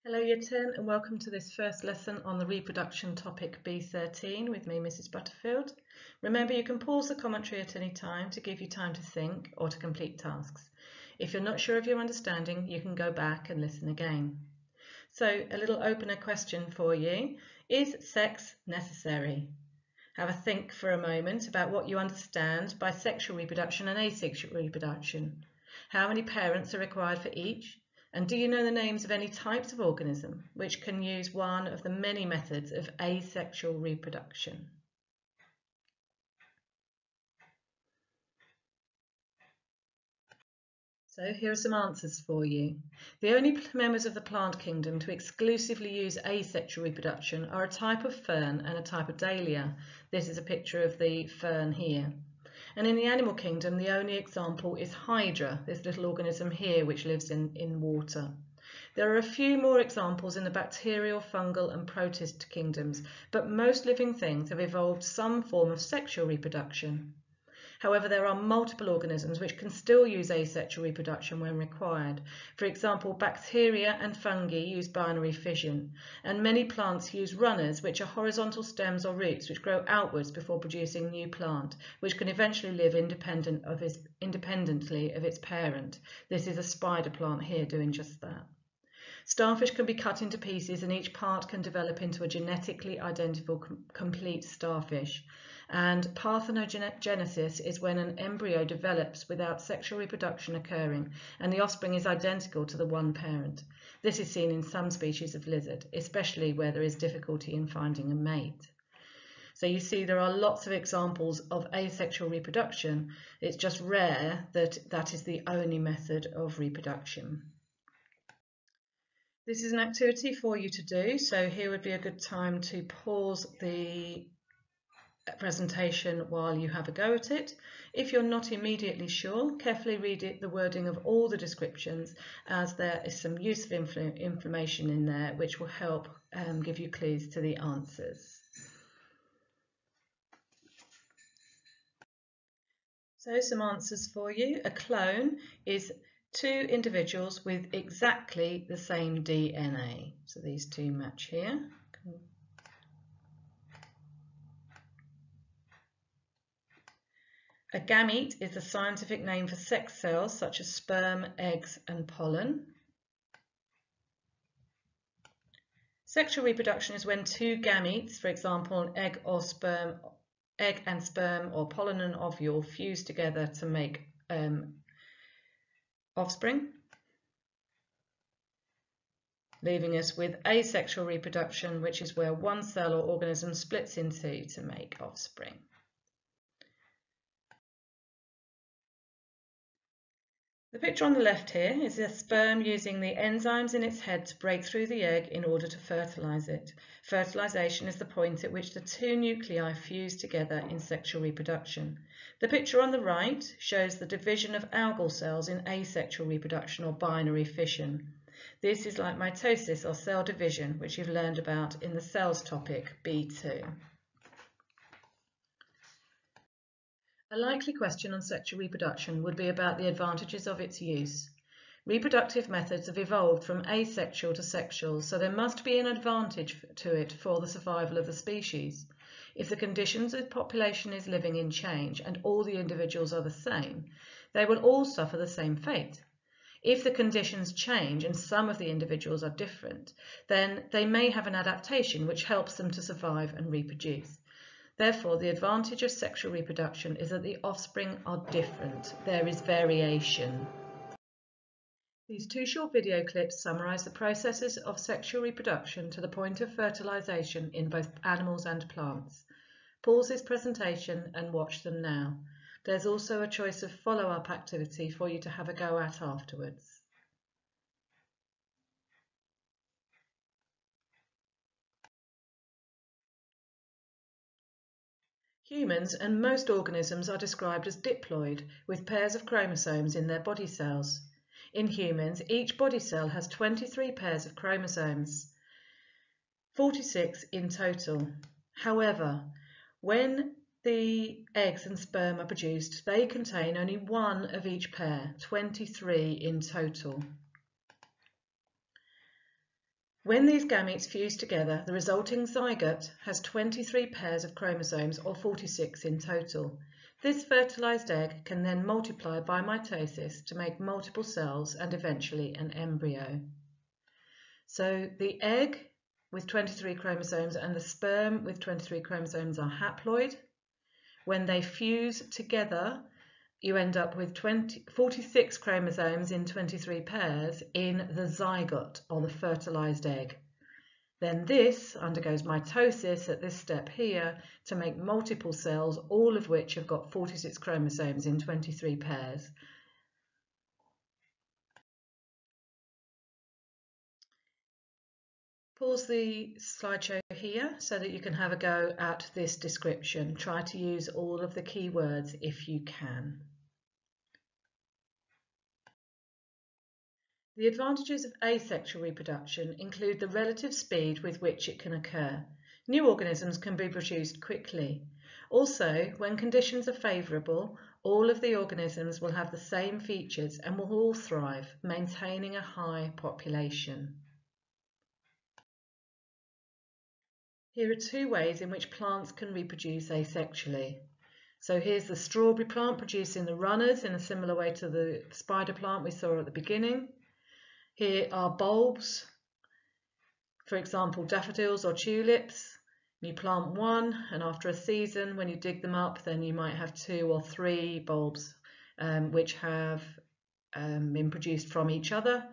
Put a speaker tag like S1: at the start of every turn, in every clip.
S1: Hello Year 10 and welcome to this first lesson on the reproduction topic B13 with me, Mrs. Butterfield. Remember, you can pause the commentary at any time to give you time to think or to complete tasks. If you're not sure of your understanding, you can go back and listen again. So, a little opener question for you. Is sex necessary? Have a think for a moment about what you understand by sexual reproduction and asexual reproduction. How many parents are required for each? And do you know the names of any types of organism which can use one of the many methods of asexual reproduction? So here are some answers for you. The only members of the plant kingdom to exclusively use asexual reproduction are a type of fern and a type of dahlia. This is a picture of the fern here. And in the animal kingdom, the only example is Hydra, this little organism here which lives in water. There are a few more examples in the bacterial, fungal and protist kingdoms, but most living things have evolved some form of sexual reproduction. However, there are multiple organisms which can still use asexual reproduction when required. For example, bacteria and fungi use binary fission, and many plants use runners, which are horizontal stems or roots which grow outwards before producing new plant, which can eventually live independently of its parent. This is a spider plant here doing just that. Starfish can be cut into pieces and each part can develop into a genetically identical complete starfish. And parthenogenesis is when an embryo develops without sexual reproduction occurring and the offspring is identical to the one parent. This is seen in some species of lizard, especially where there is difficulty in finding a mate. So you see there are lots of examples of asexual reproduction. It's just rare that that is the only method of reproduction. This is an activity for you to do, so here would be a good time to pause the presentation while you have a go at it. If you're not immediately sure, carefully read the wording of all the descriptions, as there is some useful information in there which will help give you clues to the answers. So some answers for you. A clone is two individuals with exactly the same DNA. So these two match here. A gamete is the scientific name for sex cells such as sperm, eggs and pollen. Sexual reproduction is when two gametes, for example an egg and sperm or pollen and ovule, fuse together to make offspring, leaving us with asexual reproduction, which is where one cell or organism splits in two to make offspring. The picture on the left here is a sperm using the enzymes in its head to break through the egg in order to fertilize it. Fertilization is the point at which the two nuclei fuse together in sexual reproduction. The picture on the right shows the division of algal cells in asexual reproduction or binary fission. This is like mitosis or cell division, which you've learned about in the cells topic B2. A likely question on sexual reproduction would be about the advantages of its use. Reproductive methods have evolved from asexual to sexual, so there must be an advantage to it for the survival of the species. If the conditions the population is living in change and all the individuals are the same, they will all suffer the same fate. If the conditions change and some of the individuals are different, then they may have an adaptation which helps them to survive and reproduce. Therefore, the advantage of sexual reproduction is that the offspring are different. There is variation. These two short video clips summarize the processes of sexual reproduction to the point of fertilization in both animals and plants. Pause this presentation and watch them now. There's also a choice of follow-up activity for you to have a go at afterwards. Humans and most organisms are described as diploid, with pairs of chromosomes in their body cells. In humans, each body cell has 23 pairs of chromosomes, 46 in total. However, when the eggs and sperm are produced, they contain only one of each pair, 23 in total. When these gametes fuse together, the resulting zygote has 23 pairs of chromosomes, or 46 in total. This fertilized egg can then multiply by mitosis to make multiple cells and eventually an embryo. So the egg with 23 chromosomes and the sperm with 23 chromosomes are haploid. When they fuse together, you end up with 46 chromosomes in 23 pairs in the zygote, or the fertilized egg. Then this undergoes mitosis at this step here to make multiple cells, all of which have got 46 chromosomes in 23 pairs. Pause the slideshow here so that you can have a go at this description. Try to use all of the key words if you can. The advantages of asexual reproduction include the relative speed with which it can occur. New organisms can be produced quickly. Also, when conditions are favourable, all of the organisms will have the same features and will all thrive, maintaining a high population. Here are two ways in which plants can reproduce asexually. So here's the strawberry plant producing the runners in a similar way to the spider plant we saw at the beginning. Here are bulbs, for example daffodils or tulips. You plant one, and after a season when you dig them up, then you might have 2 or 3 bulbs which have been produced from each other.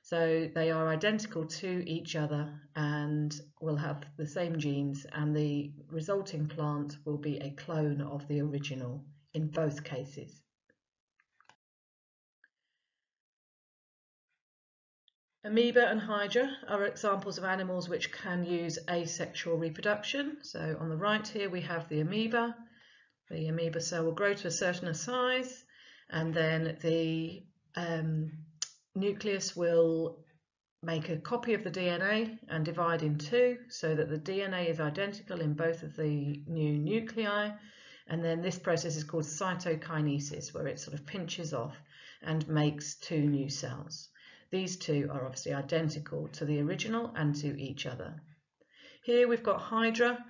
S1: So they are identical to each other and will have the same genes, and the resulting plant will be a clone of the original in both cases. Amoeba and hydra are examples of animals which can use asexual reproduction. So on the right here we have the amoeba. The amoeba cell will grow to a certain size, and then the nucleus will make a copy of the DNA and divide in 2 so that the DNA is identical in both of the new nuclei, and then this process is called cytokinesis, where it sort of pinches off and makes 2 new cells. These 2 are obviously identical to the original and to each other. Here we've got hydra,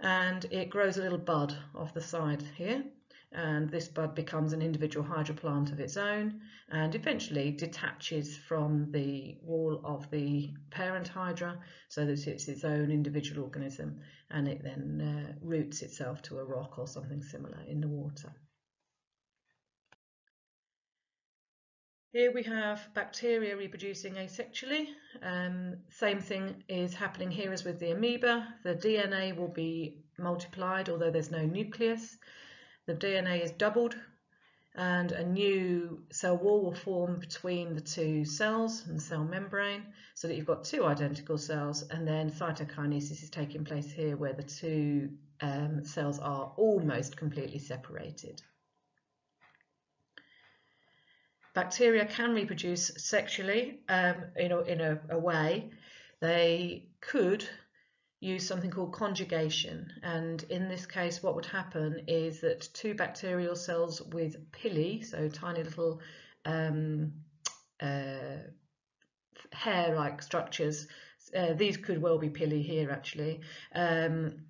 S1: and it grows a little bud off the side here, and this bud becomes an individual hydra plant of its own and eventually detaches from the wall of the parent hydra so that it's its own individual organism, and it then roots itself to a rock or something similar in the water. Here we have bacteria reproducing asexually. Same thing is happening here as with the amoeba. The DNA will be multiplied, although there's no nucleus. The DNA is doubled, and a new cell wall will form between the 2 cells and the cell membrane so that you've got 2 identical cells, and then cytokinesis is taking place here where the 2 cells are almost completely separated. Bacteria can reproduce sexually in a way. They could use something called conjugation, and in this case what would happen is that 2 bacterial cells with pili, so tiny little hair-like structures, these could well be pili here actually,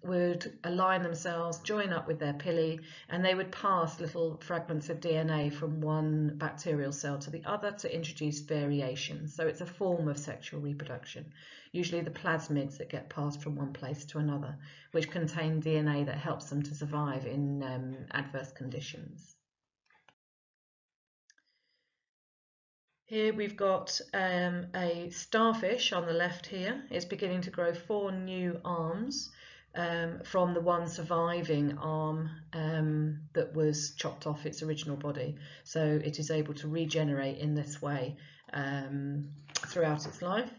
S1: would align themselves, join up with their pili, and they would pass little fragments of DNA from one bacterial cell to the other to introduce variation. So it's a form of sexual reproduction, usually the plasmids that get passed from one place to another, which contain DNA that helps them to survive in adverse conditions. Here we've got a starfish on the left here. It's beginning to grow 4 new arms from the one surviving arm that was chopped off its original body. So it is able to regenerate in this way throughout its life.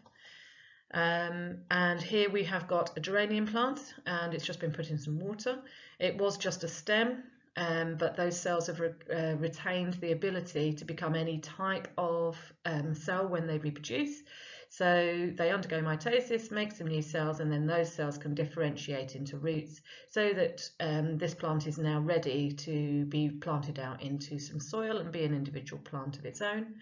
S1: And here we have got a geranium plant, and it's just been put in some water. It was just a stem. But those cells have retained the ability to become any type of cell when they reproduce. So they undergo mitosis, make some new cells, and then those cells can differentiate into roots so that this plant is now ready to be planted out into some soil and be an individual plant of its own.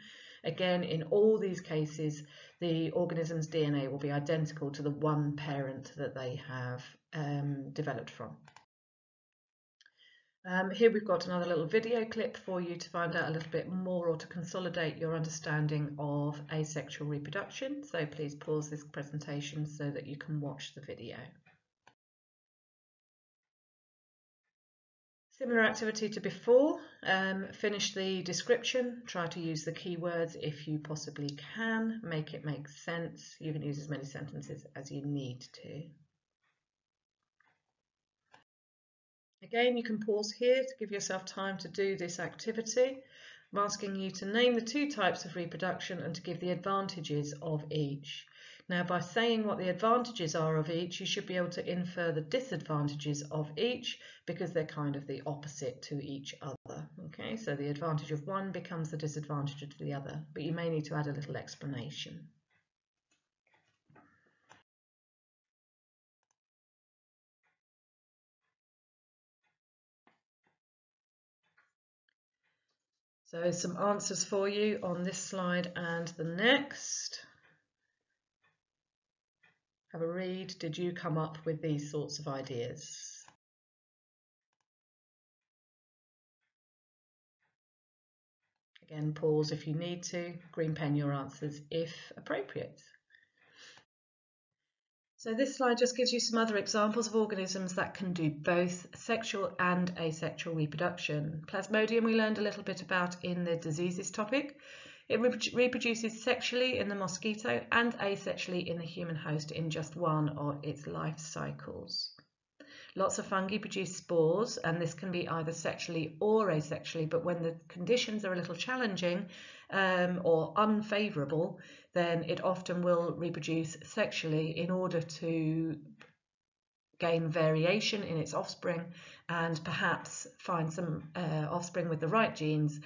S1: Again, in all these cases, the organism's DNA will be identical to the one parent that they have developed from. Here we've got another little video clip for you to find out a little bit more or to consolidate your understanding of asexual reproduction. So please pause this presentation so that you can watch the video. Similar activity to before, finish the description, try to use the keywords if you possibly can, make it make sense. You can use as many sentences as you need to. Again, you can pause here to give yourself time to do this activity. I'm asking you to name the two types of reproduction and to give the advantages of each. Now, by saying what the advantages are of each, you should be able to infer the disadvantages of each because they're kind of the opposite to each other. Okay, so the advantage of one becomes the disadvantage of the other, but you may need to add a little explanation. So some answers for you on this slide and the next. Have a read. Did you come up with these sorts of ideas? Again, pause if you need to. Green pen your answers if appropriate. So this slide just gives you some other examples of organisms that can do both sexual and asexual reproduction. Plasmodium we learned a little bit about in the diseases topic. It reproduces sexually in the mosquito and asexually in the human host in just one of its life cycles. Lots of fungi produce spores, and this can be either sexually or asexually, but when the conditions are a little challenging or unfavourable, then it often will reproduce sexually in order to gain variation in its offspring and perhaps find some offspring with the right genes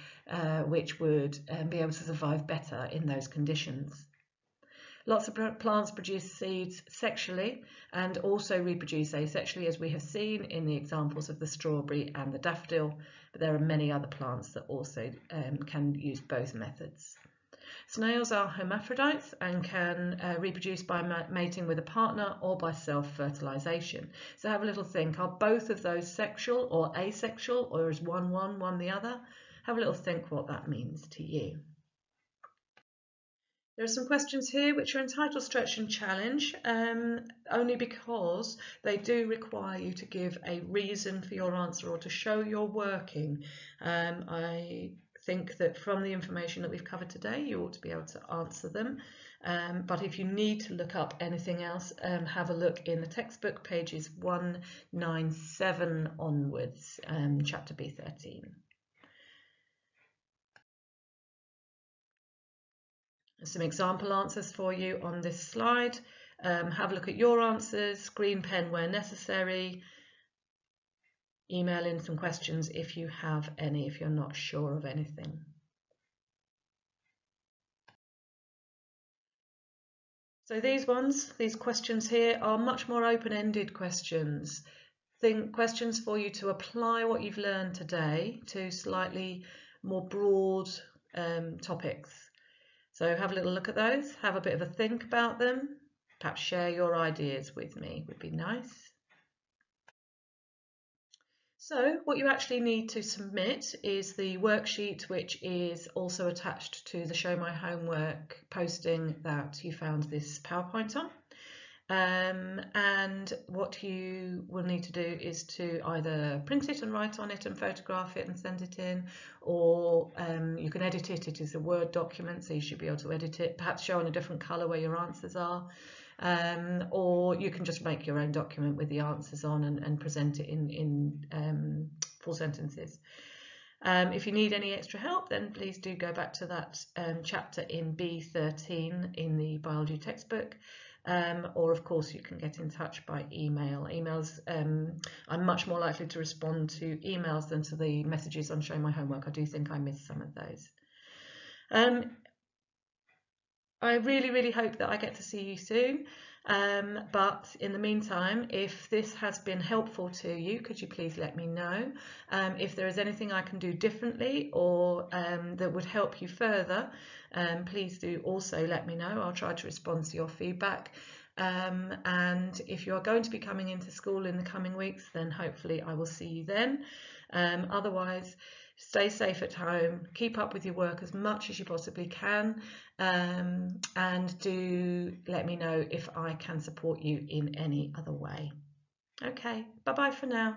S1: which would be able to survive better in those conditions. Lots of plants produce seeds sexually and also reproduce asexually, as we have seen in the examples of the strawberry and the daffodil, but there are many other plants that also can use both methods. Snails are hermaphrodites and can reproduce by mating with a partner or by self-fertilization. So have a little think, are both of those sexual or asexual, or is one the other? Have a little think what that means to you. There are some questions here which are entitled Stretch and Challenge, only because they do require you to give a reason for your answer or to show your working. I think that from the information that we've covered today, you ought to be able to answer them. But if you need to look up anything else, have a look in the textbook, pages 197 onwards, chapter B13. Some example answers for you on this slide. Have a look at your answers, green pen where necessary. Email in some questions if you have any, if you're not sure of anything. So these questions here are much more open-ended questions. Questions for you to apply what you've learned today to slightly more broad topics. So have a little look at those, have a bit of a think about them, perhaps share your ideas with me, would be nice. So what you actually need to submit is the worksheet, which is also attached to the Show My Homework posting that you found this PowerPoint on. And what you will need to do is to either print it and write on it and photograph it and send it in, or you can edit it. It is a Word document, so you should be able to edit it, perhaps show in a different colour where your answers are, or you can just make your own document with the answers on and present it in full sentences. If you need any extra help, then please do go back to that chapter in B13 in the biology textbook. Or of course you can get in touch by email. Emails, I'm much more likely to respond to emails than to the messages on Show My Homework. I do think I missed some of those. I really, really hope that I get to see you soon. But in the meantime, if this has been helpful to you, could you please let me know? If there is anything I can do differently or that would help you further, please do also let me know. I'll try to respond to your feedback. And if you are going to be coming into school in the coming weeks, then hopefully I will see you then. Otherwise, stay safe at home, keep up with your work as much as you possibly can, and do let me know if I can support you in any other way. Okay, bye bye for now.